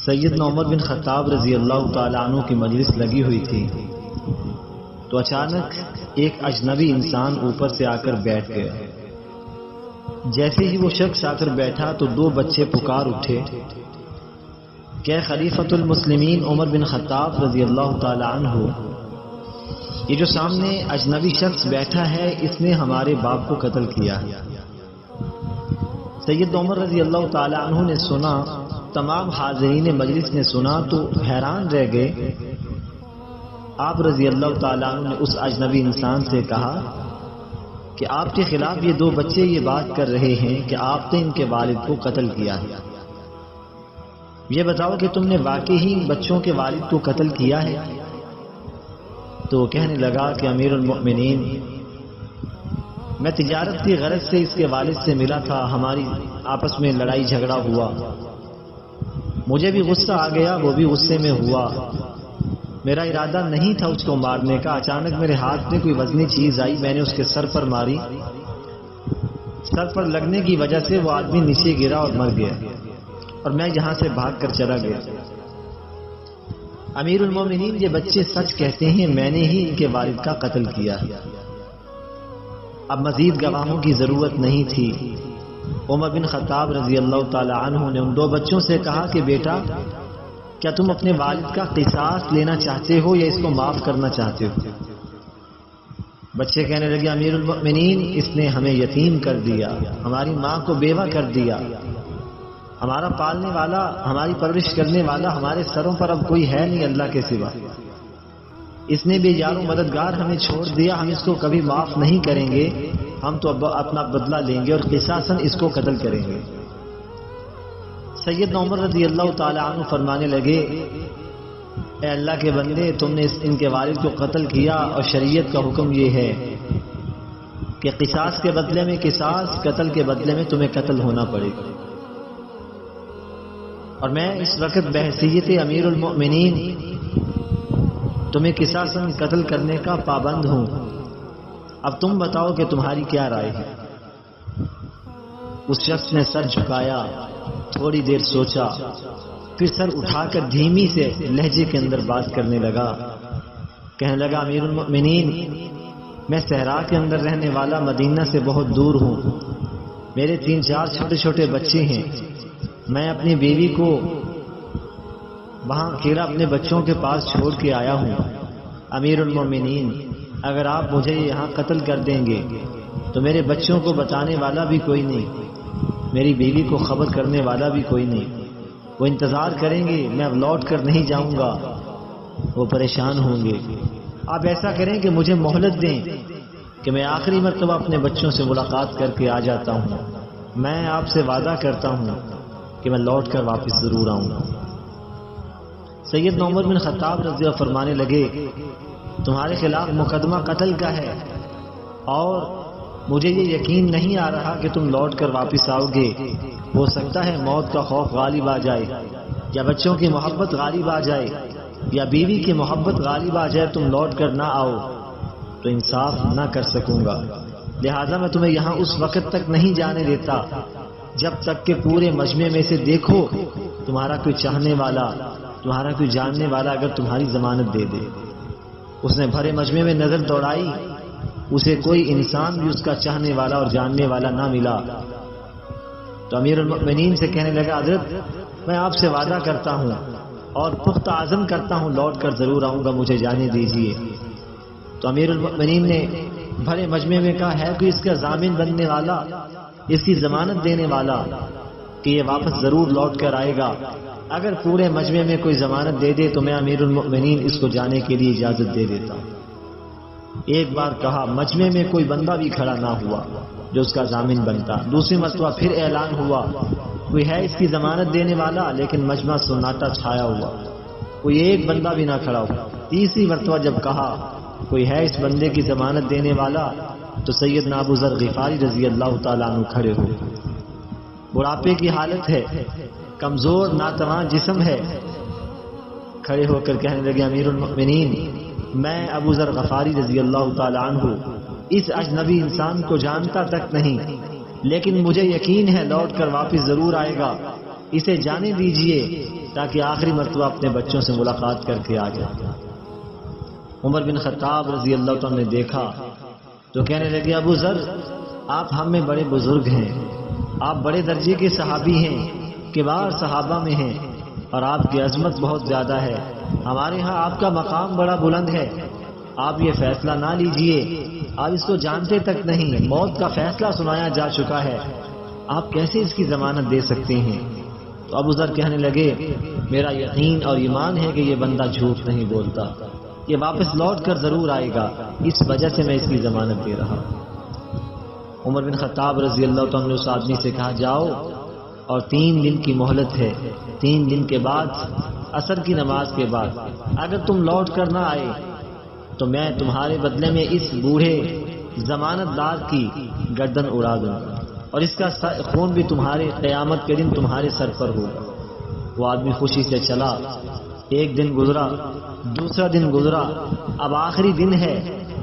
سیدنا عمر بن خطاب رضی اللہ تعالیٰ عنہ کی مجلس لگی ہوئی تھی تو اچانک ایک اجنبی انسان اوپر سے آ کر بیٹھ گیا۔ جیسے ہی وہ شخص آ کر بیٹھا تو دو بچے پکار اٹھے کہ خلیفۃ المسلمین عمر بن خطاب رضی اللہ تعالیٰ عنہ، یہ جو سامنے اجنبی شخص بیٹھا ہے اس نے ہمارے باپ کو قتل کیا۔ سید عمر رضی اللہ تعالیٰ عنہ نے سنا، تمام حاضرین مجلس نے سنا تو حیران رہ گئے۔ آپ رضی اللہ تعالیٰ عنہ نے اس اجنبی انسان سے کہا کہ آپ کے خلاف یہ دو بچے یہ بات کر رہے ہیں کہ آپ نے ان کے والد کو قتل کیا ہے، یہ بتاؤ کہ تم نے واقعی ہی بچوں کے والد کو قتل کیا ہے؟ تو کہنے لگا کہ امیر المؤمنین، میں تجارت کی غرض سے اس کے والد سے ملا تھا، ہماری آپس میں لڑائی جھگڑا ہوا، مجھے بھی غصہ آ گیا، وہ بھی غصے میں ہوا، میرا ارادہ نہیں تھا اس کو مارنے کا، اچانک میرے ہاتھ میں کوئی وزنی چیز آئی، میں نے اس کے سر پر ماری، سر پر لگنے کی وجہ سے وہ آدمی نیچے گرا اور مر گیا، اور میں یہاں سے بھاگ کر چلا گیا۔ امیر المومنین، یہ بچے سچ کہتے ہیں، میں نے ہی ان کے والد کا قتل کیا۔ اب مزید گواہوں کی ضرورت نہیں تھی۔ عمر بن خطاب رضی اللہ تعالی عنہ نے ان دو بچوں سے کہا کہ بیٹا، کیا تم اپنے والد کا قصاص لینا چاہتے ہو یا اس کو معاف کرنا چاہتے ہو؟ بچے کہنے لگے، امیر المؤمنین، اس نے ہمیں یتیم کر دیا، ہماری ماں کو بیوہ کر دیا، ہمارا پالنے والا، ہماری پرورش کرنے والا ہمارے سروں پر اب کوئی ہے نہیں اللہ کے سوا، اس نے بھی یار و مددگار ہمیں چھوڑ دیا، ہم اس کو کبھی معاف نہیں کریں گے، ہم تو اب اپنا بدلہ لیں گے اور قصاصاً اس کو قتل کریں گے۔ سیدنا عمر رضی اللہ تعالی عنہ فرمانے لگے، اے اللہ کے بندے، تم نے ان کے والد کو قتل کیا اور شریعت کا حکم یہ ہے کہ قصاص کے بدلے میں قصاص، قتل کے بدلے میں تمہیں قتل ہونا پڑے گا، اور میں اس وقت بحیثیت امیر المؤمنین تمہیں قصاصاً قتل کرنے کا پابند ہوں، اب تم بتاؤ کہ تمہاری کیا رائے ہے؟ اس شخص نے سر جھکایا، تھوڑی دیر سوچا، پھر سر اٹھا کر دھیمی سے لہجے کے اندر بات کرنے لگا، کہنے لگا، امیر المؤمنین، میں صحرا کے اندر رہنے والا، مدینہ سے بہت دور ہوں، میرے 3-4 چھوٹے چھوٹے بچے ہیں، میں اپنی بیوی کو وہاں اکیلا اپنے بچوں کے پاس چھوڑ کے آیا ہوں، امیر المومنین، اگر آپ مجھے یہاں قتل کر دیں گے تو میرے بچوں کو بتانے والا بھی کوئی نہیں، میری بیوی کو خبر کرنے والا بھی کوئی نہیں، وہ انتظار کریں گے، میں اب لوٹ کر نہیں جاؤں گا، وہ پریشان ہوں گے، آپ ایسا کریں کہ مجھے مہلت دیں کہ میں آخری مرتبہ اپنے بچوں سے ملاقات کر کے آ جاتا ہوں، میں آپ سے وعدہ کرتا ہوں کہ میں لوٹ کر واپس ضرور آؤں گا۔ سیدنا عمر بن خطاب رضی اللہ فرمانے لگے، تمہارے خلاف مقدمہ قتل کا ہے، اور مجھے یہ یقین نہیں آ رہا کہ تم لوٹ کر واپس آؤ گے، ہو سکتا ہے موت کا خوف غالب آ جائے، یا بچوں کی محبت غالب آ جائے، یا بیوی کی محبت غالب آ جائے، تم لوٹ کر نہ آؤ تو انصاف نہ کر سکوں گا، لہذا میں تمہیں یہاں اس وقت تک نہیں جانے دیتا جب تک کہ پورے مجمع میں سے دیکھو تمہارا کوئی چاہنے والا، تمہارا کوئی جاننے والا اگر تمہاری ضمانت دے دے۔ اس نے بھرے مجمع میں نظر دوڑائی، اسے کوئی انسان بھی اس کا چاہنے والا اور جاننے والا نہ ملا، تو امیر المؤمنین سے کہنے لگا، حضرت میں آپ سے وعدہ کرتا ہوں اور پختہ عزم کرتا ہوں لوٹ کر ضرور آؤں گا، مجھے جانے دیجیے۔ تو امیر المؤمنین نے بھرے مجمع میں کہا، ہے کوئی اس کا ضامن بننے والا، اس کی ضمانت دینے والا کہ یہ واپس ضرور لوٹ کر آئے گا؟ اگر پورے مجمع میں کوئی ضمانت دے دے تو میں امیر المؤمنین اس کو جانے کے لیے اجازت دے دیتا ہوں۔ ایک بار کہا، مجمع میں کوئی بندہ بھی کھڑا نہ ہوا جو اس کا ضامن بنتا۔ دوسری مرتبہ پھر اعلان ہوا، کوئی ہے اس کی ضمانت دینے والا، لیکن مجمع سناٹا چھایا ہوا، کوئی ایک بندہ بھی نہ کھڑا ہوا۔ تیسری مرتبہ جب کہا کوئی ہے اس بندے کی ضمانت دینے والا، تو سیدنا ابو ذر غفاری رضی اللہ تعالیٰ عنہ کھڑے ہو، بڑھاپے کی حالت ہے، کمزور ناتواں جسم ہے، کھڑے ہو کر کہنے لگے، امیر المؤمنین، میں ابو ذر غفاری رضی اللہ تعالیٰ عنہ اس اجنبی انسان کو جانتا تک نہیں، لیکن مجھے یقین ہے لوٹ کر واپس ضرور آئے گا، اسے جانے دیجئے تاکہ آخری مرتبہ اپنے بچوں سے ملاقات کر کے آ جائے۔ عمر بن خطاب رضی اللہ عنہ نے دیکھا تو کہنے لگے ابو ذر آپ ہم میں بڑے بزرگ ہیں، آپ بڑے درجے کے صحابی ہیں، کبار صحابہ میں ہیں اور آپ کی عظمت بہت زیادہ ہے، ہمارے ہاں آپ کا مقام بڑا بلند ہے، آپ یہ فیصلہ نہ لیجئے، آپ اس کو جانتے تک نہیں، موت کا فیصلہ سنایا جا چکا ہے، آپ کیسے اس کی ضمانت دے سکتے ہیں؟ تو ابو ذر کہنے لگے میرا یقین اور ایمان ہے کہ یہ بندہ جھوٹ نہیں بولتا، یہ واپس لوٹ کر ضرور آئے گا، اس وجہ سے میں اس کی ضمانت دے رہا ہوں۔ عمر بن خطاب رضی اللہ عنہ نے اس آدمی سے کہا جاؤ اور 3 دن کی مہلت ہے، 3 دن کے بعد عصر کی نماز کے بعد اگر تم لوٹ کر نہ آئے تو میں تمہارے بدلے میں اس بوڑھے ضمانت دار کی گردن اڑا دوں گا اور اس کا خون بھی تمہارے قیامت کے دن تمہارے سر پر ہوگا۔ وہ آدمی خوشی سے چلا، 1 دن گزرا، دوسرا دن گزرا، اب آخری دن ہے،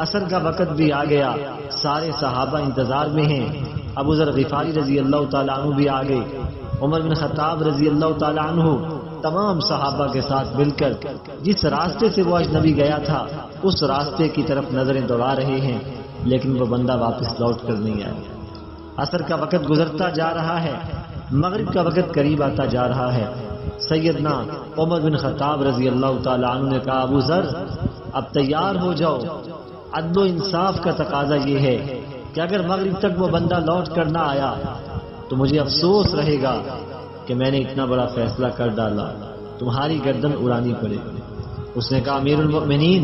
عصر کا وقت بھی آ گیا، سارے صحابہ انتظار میں ہیں، ابو ذر غفاری رضی اللہ تعالیٰ عنہ بھی آ گئے، عمر بن خطاب رضی اللہ تعالیٰ عنہ تمام صحابہ کے ساتھ مل کر جس راستے سے وہ اجنبی گیا تھا اس راستے کی طرف نظریں دوڑا رہے ہیں، لیکن وہ بندہ واپس لوٹ کر نہیں آیا۔ عصر کا وقت گزرتا جا رہا ہے، مغرب کا وقت قریب آتا جا رہا ہے، سیدنا عمر بن خطاب رضی اللہ تعالیٰ عنہ نے کہا ابو ذر اب تیار ہو جاؤ، عدل و انصاف کا تقاضا یہ ہے کہ اگر مغرب تک وہ بندہ لوٹ کر نہ آیا تو مجھے افسوس رہے گا کہ میں نے اتنا بڑا فیصلہ کر ڈالا، تمہاری گردن اڑانی پڑے۔ اس نے کہا امیر المؤمنین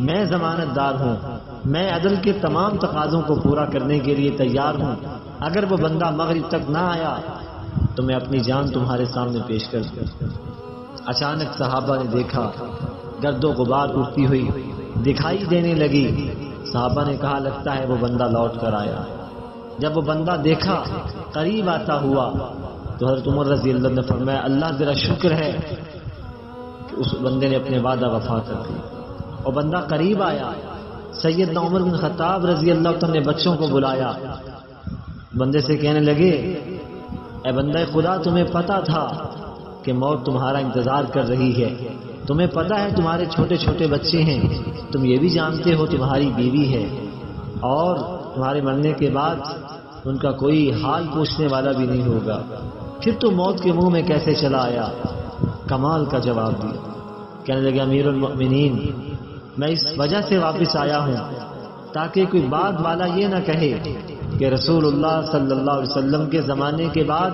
میں ضمانت دار ہوں، میں عدل کے تمام تقاضوں کو پورا کرنے کے لیے تیار ہوں، اگر وہ بندہ مغرب تک نہ آیا تو میں اپنی جان تمہارے سامنے پیش کر دوں۔ اچانک صحابہ نے دیکھا گرد و غبار اڑتی ہوئی دکھائی دینے لگی، صحابہ نے کہا لگتا ہے وہ بندہ لوٹ کر آیا۔ جب وہ بندہ دیکھا قریب آتا ہوا تو حضرت عمر رضی اللہ عنہ نے فرمایا اللہ ذرا شکر ہے کہ اس بندے نے اپنے وعدہ وفا کر دی، اور بندہ قریب آیا۔ سیدنا عمر بن خطاب رضی اللہ عنہ نے بچوں کو بلایا، بندے سے کہنے لگے اے بندہ خدا تمہیں پتا تھا کہ موت تمہارا انتظار کر رہی ہے، تمہیں پتا ہے تمہارے چھوٹے چھوٹے بچے ہیں، تم یہ بھی جانتے ہو تمہاری بیوی ہے اور تمہارے مرنے کے بعد ان کا کوئی حال پوچھنے والا بھی نہیں ہوگا، پھر تو موت کے منہ میں کیسے چلا آیا؟ کمال کا جواب دیا۔ کہنے لگے امیر المؤمنین میں اس وجہ سے واپس آیا ہوں تاکہ کوئی بعد والا یہ نہ کہے کہ رسول اللہ صلی اللہ علیہ وسلم کے زمانے کے بعد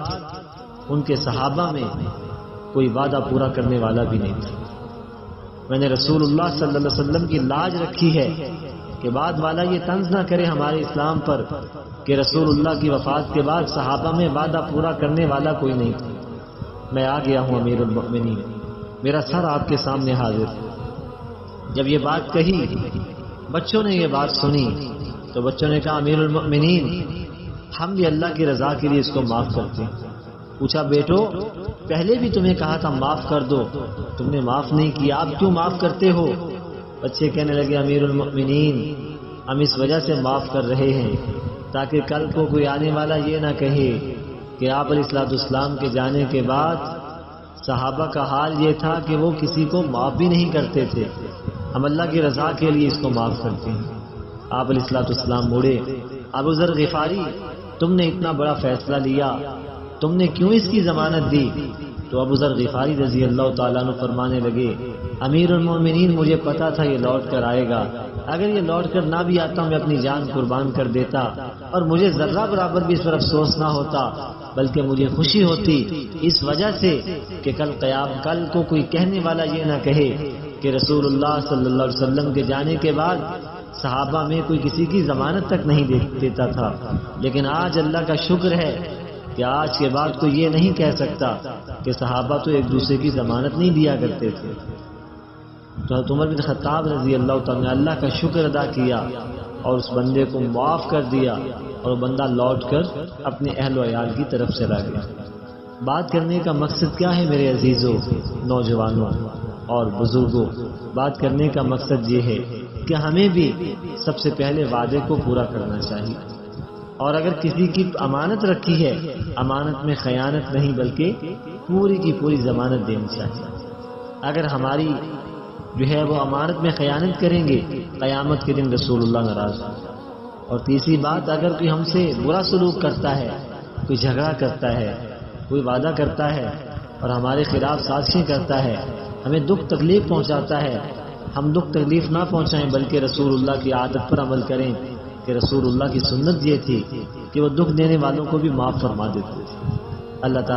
ان کے صحابہ میں کوئی وعدہ پورا کرنے والا بھی نہیں تھا۔ میں نے رسول اللہ صلی اللہ علیہ وسلم کی لاج رکھی ہے کہ بعد والا یہ طنز نہ کرے ہمارے اسلام پر کہ رسول اللہ کی وفات کے بعد صحابہ میں وعدہ پورا کرنے والا کوئی نہیں تھا۔ میں آ گیا ہوں امیر المؤمنین، میرا سر آپ کے سامنے حاضر ہے۔ جب یہ بات کہی بچوں نے یہ بات سنی تو بچوں نے کہا امیر المؤمنین ہم بھی اللہ کی رضا کے لیے اس کو معاف کرتے ہیں۔ پوچھا بیٹو پہلے بھی تمہیں کہا تھا معاف کر دو، تم نے معاف نہیں کیا، آپ کیوں معاف کرتے ہو؟ بچے کہنے لگے امیر المؤمنین ہم اس وجہ سے معاف کر رہے ہیں تاکہ کل کو کوئی آنے والا یہ نہ کہے کہ آپ علیہ الصلوۃ والسلام کے جانے کے بعد صحابہ کا حال یہ تھا کہ وہ کسی کو معاف بھی نہیں کرتے تھے، ہم اللہ کی رضا کے لیے اس کو معاف کرتے ہیں۔ آپ علیہ الصلوۃ والسلام مڑے، ابو ذر غفاری تم نے اتنا بڑا فیصلہ لیا، تم نے کیوں اس کی ضمانت دی؟ تو ابو ذر غفاری رضی اللہ تعالیٰ عنہ فرمانے لگے امیر المومنین مجھے پتا تھا یہ لوٹ کر آئے گا، اگر یہ لوٹ کر نہ بھی آتا میں اپنی جان قربان کر دیتا اور مجھے ذرہ برابر بھی اس پر افسوس نہ ہوتا، بلکہ مجھے خوشی ہوتی اس وجہ سے کہ کل کو کوئی کہنے والا یہ نہ کہے کہ رسول اللہ صلی اللہ علیہ وسلم کے جانے کے بعد صحابہ میں کوئی کسی کی ضمانت تک نہیں دیتا تھا، لیکن آج اللہ کا شکر ہے کہ آج کے بعد کوئی یہ نہیں کہہ سکتا کہ صحابہ تو ایک دوسرے کی ضمانت نہیں دیا کرتے تھے۔ تو حضرت عمر بن خطاب رضی اللہ تعالیٰ نے اللہ کا شکر ادا کیا اور اس بندے کو معاف کر دیا اور وہ بندہ لوٹ کر اپنے اہل و عیال کی طرف چلا گیا۔ بات کرنے کا مقصد کیا ہے میرے عزیزوں، نوجوانوں اور بزرگوں؟ بات کرنے کا مقصد یہ ہے کہ ہمیں بھی سب سے پہلے وعدے کو پورا کرنا چاہیے۔ اور اگر کسی کی امانت رکھی ہے امانت میں خیانت نہیں بلکہ پوری کی پوری ضمانت دینی چاہیے. اگر ہماری جو ہے وہ امانت میں خیانت کریں گے قیامت کے دن رسول اللہ ناراض ہوں. اور تیسری بات اگر کوئی ہم سے برا سلوک کرتا ہے کوئی جھگڑا کرتا ہے کوئی وعدہ کرتا ہے اور ہمارے خلاف سازشیں کرتا ہے ہمیں دکھ تکلیف پہنچاتا ہے ہم دکھ تکلیف نہ پہنچائیں بلکہ رسول اللہ کی عادت پر عمل کریں کہ رسول اللہ کی سنت یہ تھی کہ وہ دکھ دینے والوں کو بھی معاف فرما دیتے تھے. اللہ تعالیٰ